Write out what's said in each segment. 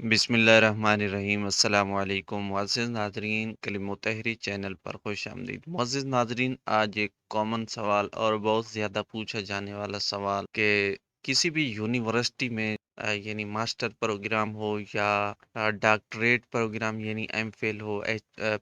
بسم اللہ الرحمن الرحیم۔ السلام علیکم معزز ناظرین، کلمہ طاہری چینل پر خوش آمدید۔ معزز ناظرین، آج ایک کامن سوال اور بہت زیادہ پوچھا جانے والا سوال کہ کسی بھی یونیورسٹی میں یعنی ماسٹر پروگرام ہو یا ڈاکٹریٹ پروگرام یعنی ایم فل ہو،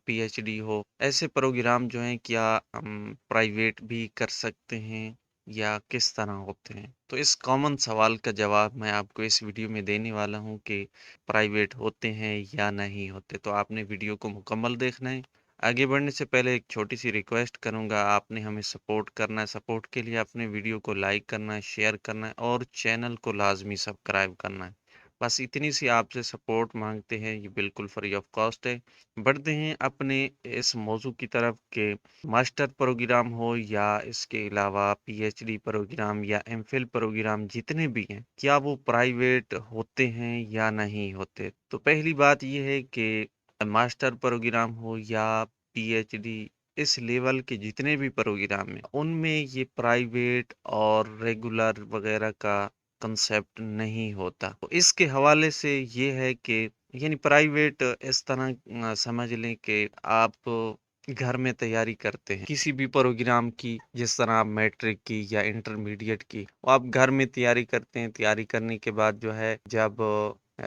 پی ایچ ڈی ہو، ایسے پروگرام جو ہیں کیا ہم پرائیویٹ بھی کر سکتے ہیں یا کس طرح ہوتے ہیں؟ تو اس کامن سوال کا جواب میں آپ کو اس ویڈیو میں دینے والا ہوں کہ پرائیویٹ ہوتے ہیں یا نہیں ہوتے۔ تو آپ نے ویڈیو کو مکمل دیکھنا ہے۔ آگے بڑھنے سے پہلے ایک چھوٹی سی ریکویسٹ کروں گا، آپ نے ہمیں سپورٹ کرنا ہے۔ سپورٹ کے لیے اپنے ویڈیو کو لائک کرنا ہے، شیئر کرنا ہے اور چینل کو لازمی سبسکرائب کرنا ہے۔ بس اتنی سی آپ سے سپورٹ مانگتے ہیں، یہ بالکل فری آف کاسٹ ہے۔ بڑھتے ہیں اپنے اس موضوع کی طرف کہ ماسٹر پروگرام ہو یا اس کے علاوہ پی ایچ ڈی پروگرام یا ایم فل پروگرام جتنے بھی ہیں، کیا وہ پرائیویٹ ہوتے ہیں یا نہیں ہوتے؟ تو پہلی بات یہ ہے کہ ماسٹر پروگرام ہو یا پی ایچ ڈی، اس لیول کے جتنے بھی پروگرام ہیں ان میں یہ پرائیویٹ اور ریگولر وغیرہ کا کنسیپٹ نہیں ہوتا۔ تو اس کے حوالے سے یہ ہے کہ یعنی پرائیویٹ اس طرح سمجھ لیں کہ آپ گھر میں تیاری کرتے ہیں کسی بھی پروگرام کی، جس طرح آپ میٹرک کی یا انٹرمیڈیٹ کی، وہ آپ گھر میں تیاری کرتے ہیں۔ تیاری کرنے کے بعد جو ہے جب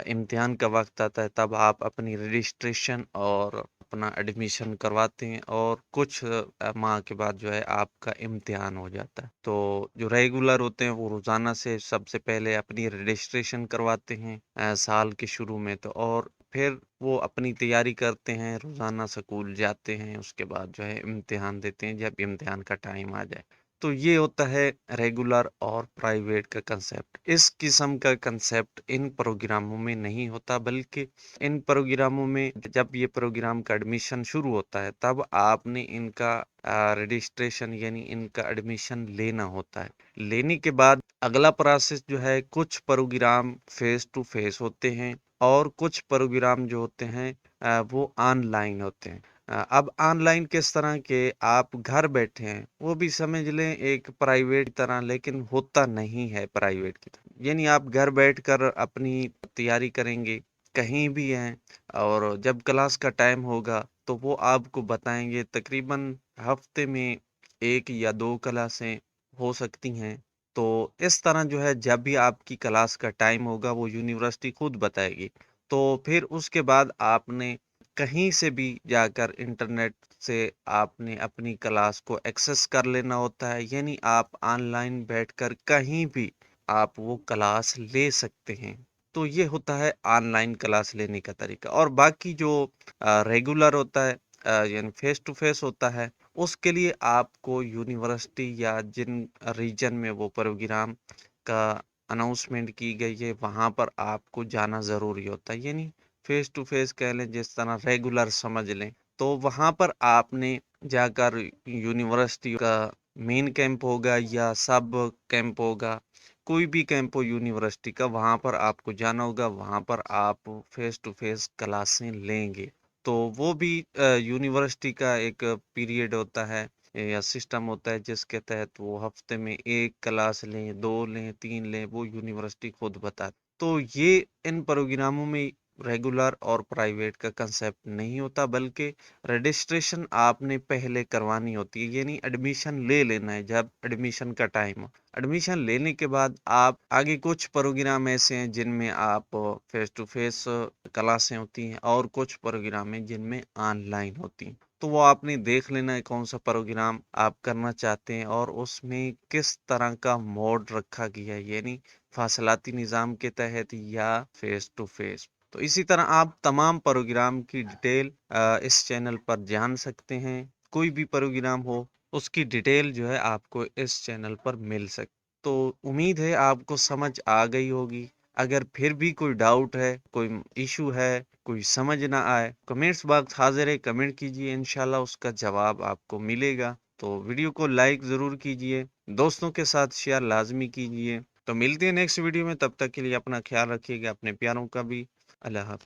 امتحان کا وقت آتا ہے تب آپ اپنی رجسٹریشن اور اپنا ایڈمیشن کرواتے ہیں اور کچھ ماہ کے بعد جو ہے آپ کا امتحان ہو جاتا ہے۔ تو جو ریگولر ہوتے ہیں وہ روزانہ سے سب سے پہلے اپنی رجسٹریشن کرواتے ہیں سال کے شروع میں، تو اور پھر وہ اپنی تیاری کرتے ہیں، روزانہ سکول جاتے ہیں، اس کے بعد جو ہے امتحان دیتے ہیں جب امتحان کا ٹائم آ جائے۔ تو یہ ہوتا ہے ریگولر اور پرائیویٹ کا کنسیپٹ۔ اس قسم کا کنسیپٹ ان پروگراموں میں نہیں ہوتا، بلکہ ان پروگراموں میں جب یہ پروگرام کا ایڈمیشن شروع ہوتا ہے تب آپ نے ان کا رجسٹریشن یعنی ان کا ایڈمیشن لینا ہوتا ہے۔ لینے کے بعد اگلا پروسیس جو ہے، کچھ پروگرام فیس ٹو فیس ہوتے ہیں اور کچھ پروگرام جو ہوتے ہیں وہ آن لائن ہوتے ہیں۔ اب آن لائن کس طرح کے آپ گھر بیٹھے ہیں، وہ بھی سمجھ لیں ایک پرائیویٹ طرح، لیکن ہوتا نہیں ہے پرائیویٹ کی طرح۔ یعنی آپ گھر بیٹھ کر اپنی تیاری کریں گے، کہیں بھی ہیں، اور جب کلاس کا ٹائم ہوگا تو وہ آپ کو بتائیں گے۔ تقریباً ہفتے میں 1 یا 2 کلاسیں ہو سکتی ہیں۔ تو اس طرح جو ہے جب بھی آپ کی کلاس کا ٹائم ہوگا وہ یونیورسٹی خود بتائے گی۔ تو پھر اس کے بعد آپ نے کہیں سے بھی جا کر انٹرنیٹ سے آپ نے اپنی کلاس کو ایکسس کر لینا ہوتا ہے، یعنی آپ آن لائن بیٹھ کر کہیں بھی آپ وہ کلاس لے سکتے ہیں۔ تو یہ ہوتا ہے آن لائن کلاس لینے کا طریقہ۔ اور باقی جو ریگولر ہوتا ہے یعنی فیس ٹو فیس ہوتا ہے، اس کے لیے آپ کو یونیورسٹی یا جن ریجن میں وہ پروگرام کا اناؤنسمنٹ کی گئی ہے وہاں پر آپ کو جانا ضروری ہوتا ہے، یعنی فیس ٹو فیس کہہ لیں، جس طرح ریگولر سمجھ لیں۔ تو وہاں پر آپ نے جا کر یونیورسٹی کا مین کیمپ ہوگا یا سب کیمپ ہوگا، کوئی بھی کیمپ ہو یونیورسٹی کا، وہاں پر آپ کو جانا ہوگا، وہاں پر آپ فیس ٹو فیس کلاسیں لیں گے۔ تو وہ بھی یونیورسٹی کا ایک پیریڈ ہوتا ہے یا سسٹم ہوتا ہے جس کے تحت وہ ہفتے میں 1 کلاس لیں، 2 لیں، 3 لیں، وہ یونیورسٹی خود بتاتی۔ تو یہ ان پروگراموں میں ریگولر اور پرائیویٹ کا کنسیپٹ نہیں ہوتا، بلکہ رجسٹریشن آپ نے پہلے کروانی ہوتی ہے، یعنی ایڈمیشن لے لینا ہے جب ایڈمیشن کا ٹائم ہو۔ ایڈمیشن لینے کے بعد آپ آگے کچھ پروگرام ایسے ہیں جن میں آپ فیس ٹو فیس کلاسیں ہوتی ہیں اور کچھ پروگرام ہیں جن میں آن لائن ہوتی ہیں۔ تو وہ آپ نے دیکھ لینا ہے کون سا پروگرام آپ کرنا چاہتے ہیں اور اس میں کس طرح کا موڈ رکھا گیا ہے، یعنی فاصلاتی نظام کے تحت یا فیس ٹو فیس۔ تو اسی طرح آپ تمام پروگرام کی ڈیٹیل اس چینل پر جان سکتے ہیں۔ کوئی بھی پروگرام ہو اس کی ڈیٹیل جو ہے آپ کو اس چینل پر مل سکتی۔ تو امید ہے آپ کو سمجھ آ گئی ہوگی۔ اگر پھر بھی کوئی ڈاؤٹ ہے، کوئی ایشو ہے، کوئی سمجھ نہ آئے، کمنٹس باکس حاضر ہے، کمنٹ کیجئے، انشاءاللہ اس کا جواب آپ کو ملے گا۔ تو ویڈیو کو لائک ضرور کیجئے، دوستوں کے ساتھ شیئر لازمی کیجئے۔ تو ملتے ہیں نیکسٹ ویڈیو میں، تب تک کے لیے اپنا خیال رکھیے گا، اپنے پیاروں کا بھی۔ اللہ حافظ۔